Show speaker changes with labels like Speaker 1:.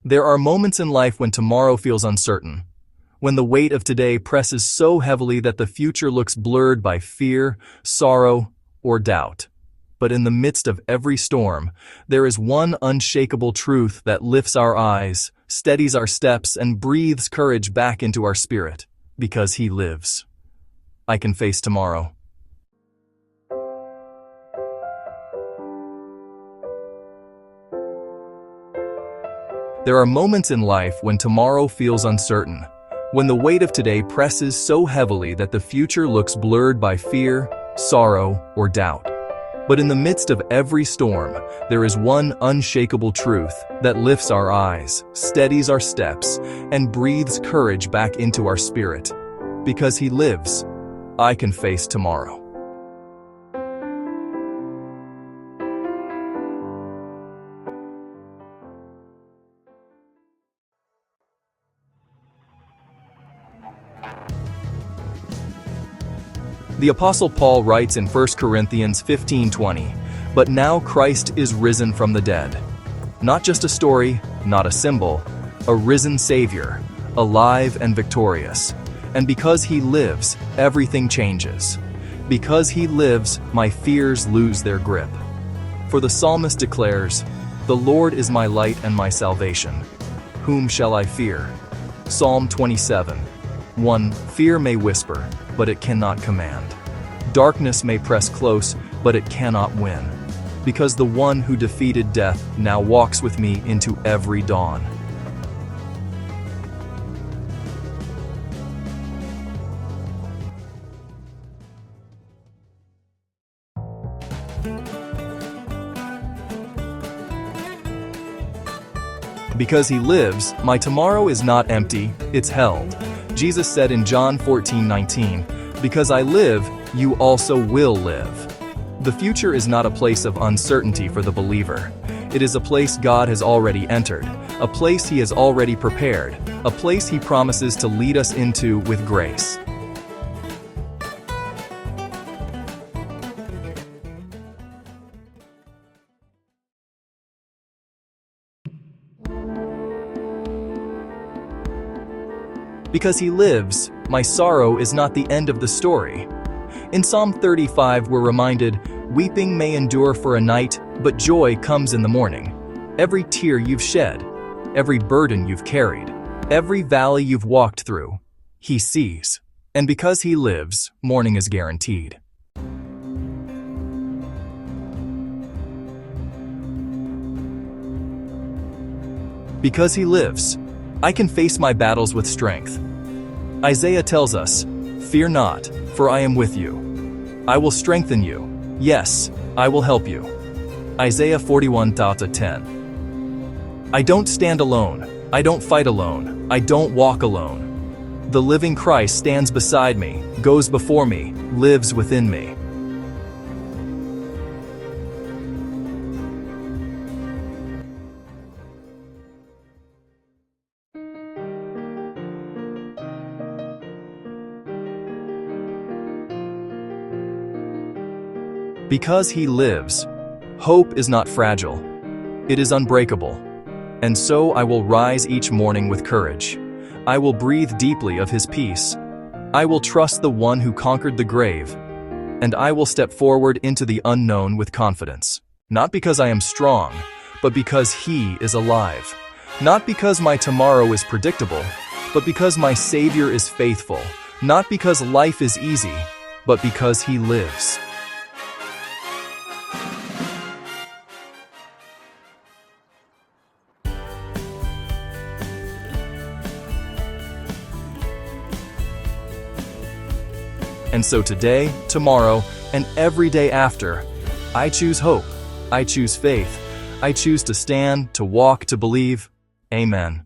Speaker 1: There are moments in life when tomorrow feels uncertain, when the weight of today presses so heavily that the future looks blurred by fear, sorrow, or doubt. But in the midst of every storm, there is one unshakable truth that lifts our eyes, steadies our steps, and breathes courage back into our spirit, because He lives. I can face tomorrow. There are moments in life when tomorrow feels uncertain, when the weight of today presses so heavily that the future looks blurred by fear, sorrow, or doubt. But in the midst of every storm, there is one unshakable truth that lifts our eyes, steadies our steps, and breathes courage back into our spirit. Because He lives, I can face tomorrow. The Apostle Paul writes in 1 Corinthians 15:20, "But now Christ is risen from the dead." Not just a story, not a symbol, a risen Savior, alive and victorious. And because He lives, everything changes. Because He lives, my fears lose their grip. For the psalmist declares, "The Lord is my light and my salvation. Whom shall I fear?" Psalm 27:1. Fear may whisper, but it cannot command. Darkness may press close, but it cannot win. Because the one who defeated death now walks with me into every dawn. Because He lives, my tomorrow is not empty, it's held. Jesus said in John 14:19, "Because I live, you also will live." The future is not a place of uncertainty for the believer. It is a place God has already entered, a place He has already prepared, a place He promises to lead us into with grace. Because He lives, my sorrow is not the end of the story. In Psalm 35 we're reminded, "Weeping may endure for a night, but joy comes in the morning." Every tear you've shed, every burden you've carried, every valley you've walked through, He sees. And because He lives, morning is guaranteed. Because He lives, I can face my battles with strength. Isaiah tells us, "Fear not, for I am with you. I will strengthen you. Yes, I will help you." Isaiah 41:10. I don't stand alone. I don't fight alone. I don't walk alone. The living Christ stands beside me, goes before me, lives within me. Because He lives, hope is not fragile. It is unbreakable. And so I will rise each morning with courage. I will breathe deeply of His peace. I will trust the one who conquered the grave. And I will step forward into the unknown with confidence. Not because I am strong, but because He is alive. Not because my tomorrow is predictable, but because my Savior is faithful. Not because life is easy, but because He lives. And so today, tomorrow, and every day after, I choose hope. I choose faith. I choose to stand, to walk, to believe. Amen.